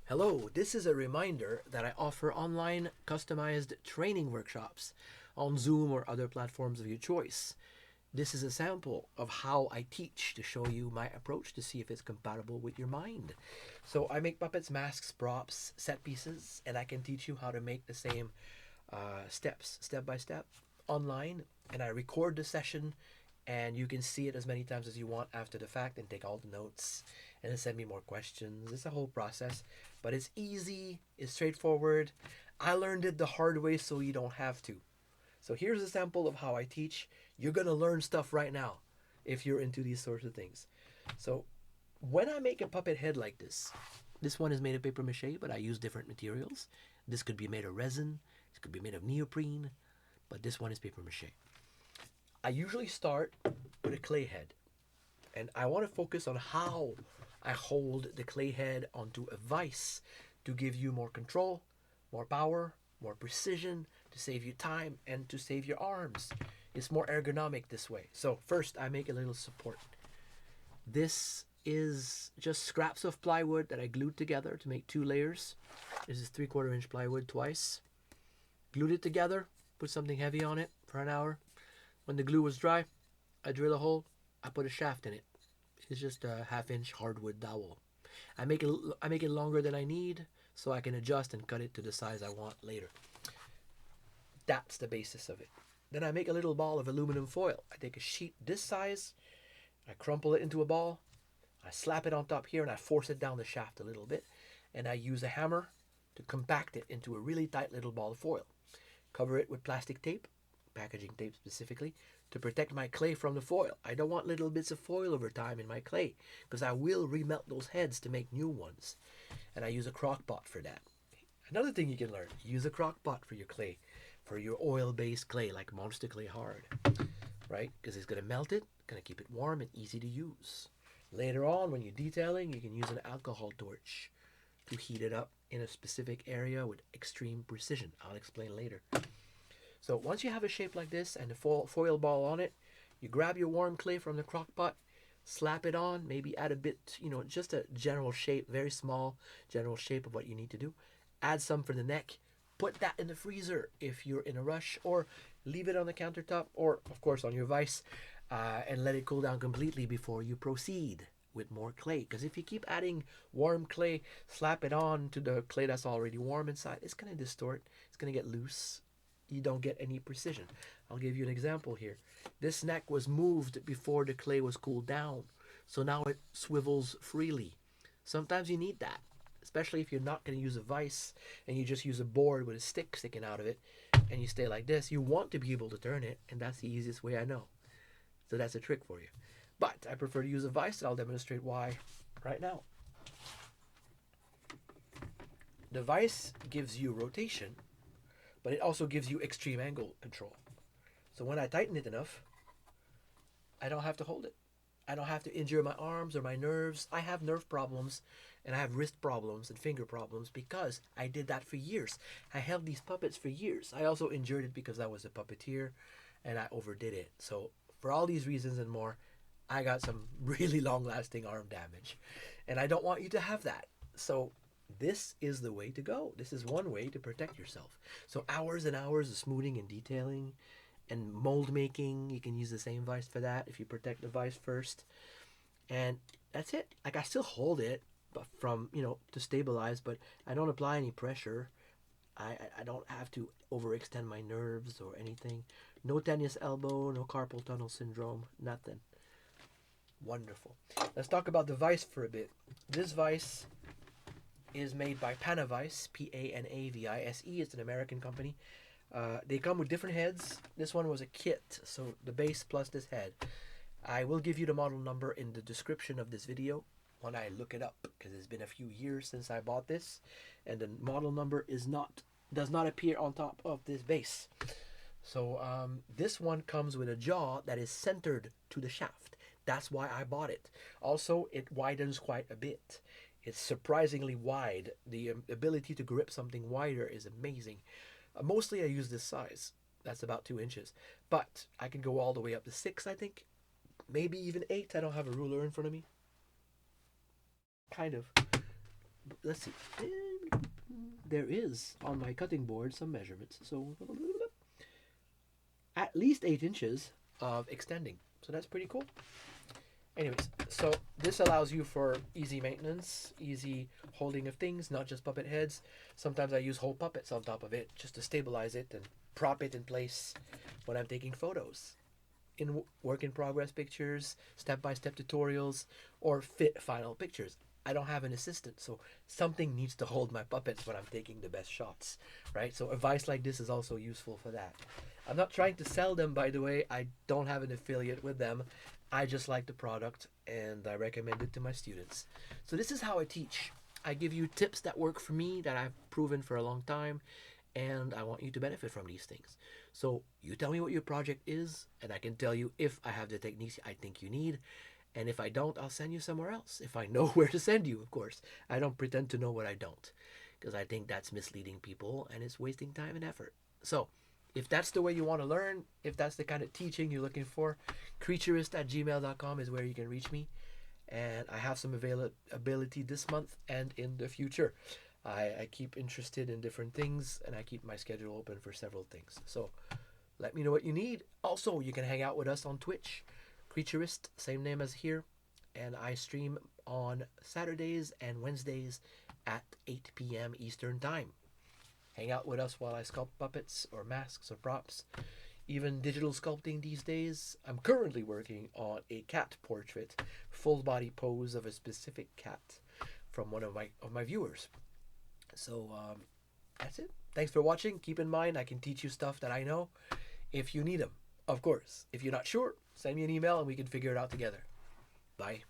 Hello, this is a reminder that I offer online customized training workshops on Zoom or other platforms of your choice. This is a sample of how I teach to show you my approach to see if it's compatible with your mind. So I make puppets, masks, props, set pieces, and I can teach you how to make the same steps, step by step, online. And I record the session, and you can see it as many times as you want after the fact and take all the notes and then send me more questions. It's a whole process, but it's easy, it's straightforward. I learned it the hard way so you don't have to. So here's a sample of how I teach. You're going to learn stuff right now if you're into these sorts of things. So when I make a puppet head like this one is made of paper mache, but I use different materials. This could be made of resin, this could be made of neoprene, but this one is paper mache. I usually start with a clay head, and I want to focus on how I hold the clay head onto a vise to give you more control, more power, more precision, to save you time and to save your arms. It's more ergonomic this way. So first I make a little support. This is just scraps of plywood that I glued together to make two layers. This is 3/4 inch plywood twice. Glued it together, put something heavy on it for an hour. When the glue was dry, I drill a hole, I put a shaft in it. It's just a 1/2 inch hardwood dowel. I make it longer than I need so I can adjust and cut it to the size I want later. That's the basis of it. Then I make a little ball of aluminum foil. I take a sheet this size, I crumple it into a ball, I slap it on top here, and I force it down the shaft a little bit, and I use a hammer to compact it into a really tight little ball of foil. Cover it with plastic tape, packaging tape specifically, to protect my clay from the foil. I don't want little bits of foil over time in my clay because I will remelt those heads to make new ones. And I use a crock pot for that. Another thing you can learn, use a crock pot for your clay, for your oil-based clay like Monster Clay Hard, right? Because it's going to melt it, going to keep it warm and easy to use. Later on, when you're detailing, you can use an alcohol torch to heat it up in a specific area with extreme precision. I'll explain later. So once you have a shape like this and the foil ball on it, you grab your warm clay from the crock pot, slap it on, maybe add a bit, just a general shape, very small general shape of what you need to do. Add some for the neck, put that in the freezer if you're in a rush, or leave it on the countertop, or of course on your vise, and let it cool down completely before you proceed with more clay. Because if you keep adding warm clay, slap it on to the clay that's already warm inside, it's going to distort, it's going to get loose. You don't get any precision. I'll give you an example here. This neck was moved before the clay was cooled down, so now it swivels freely. Sometimes you need that, especially if you're not going to use a vise and you just use a board with a stick sticking out of it and you stay like this. You want to be able to turn it, and that's the easiest way I know. So that's a trick for you. But I prefer to use a vise, and I'll demonstrate why right now. The vise gives you rotation, but it also gives you extreme angle control. So when I tighten it enough, I don't have to hold it. I don't have to injure my arms or my nerves. I have nerve problems and I have wrist problems and finger problems because I did that for years. I held these puppets for years. I also injured it because I was a puppeteer and I overdid it. So for all these reasons and more, I got some really long lasting arm damage. And I don't want you to have that. So this is the way to go. This is one way to protect yourself. So hours and hours of smoothing and detailing and mold making. You can use the same vise for that if you protect the vise first. And that's it. Like I still hold it, but from to stabilize, but I don't apply any pressure. I don't have to overextend my nerves or anything. No tennis elbow, no carpal tunnel syndrome, nothing. Wonderful. Let's talk about the vise for a bit. This vise is made by PanaVise, PanaVise. It's an American company. They come with different heads. This one was a kit, so the base plus this head. I will give you the model number in the description of this video when I look it up, because it's been a few years since I bought this, and the model number does not appear on top of this base. So this one comes with a jaw that is centered to the shaft. That's why I bought it. Also, it widens quite a bit. It's surprisingly wide. The ability to grip something wider is amazing. Mostly I use this size. That's about 2 inches. But I can go all the way up to 6, I think. Maybe even 8. I don't have a ruler in front of me. Kind of. let's see. There is on my cutting board some measurements. So at least 8 inches of extending. So that's pretty cool. Anyways, so this allows you for easy maintenance, easy holding of things, not just puppet heads. Sometimes I use whole puppets on top of it just to stabilize it and prop it in place when I'm taking photos. In work in progress pictures, step-by-step tutorials, or fit final pictures. I don't have an assistant, so something needs to hold my puppets when I'm taking the best shots, right? So a vise like this is also useful for that. I'm not trying to sell them, by the way. I don't have an affiliate with them. I just like the product and I recommend it to my students. So this is how I teach. I give you tips that work for me, that I've proven for a long time, and I want you to benefit from these things. So you tell me what your project is, and I can tell you if I have the techniques I think you need. And if I don't, I'll send you somewhere else. If I know where to send you, of course. I don't pretend to know what I don't, because I think that's misleading people and it's wasting time and effort. So if that's the way you want to learn, if that's the kind of teaching you're looking for, creaturist@gmail.com is where you can reach me. And I have some availability this month and in the future. I keep interested in different things and I keep my schedule open for several things. So let me know what you need. Also, you can hang out with us on Twitch, Creaturist, same name as here. And I stream on Saturdays and Wednesdays at 8 p.m. Eastern Time. Hang out with us while I sculpt puppets or masks or props. Even digital sculpting these days. I'm currently working on a cat portrait, full body pose of a specific cat from one of my viewers. So that's it. Thanks for watching. Keep in mind, I can teach you stuff that I know if you need them. Of course, if you're not sure, send me an email and we can figure it out together. Bye.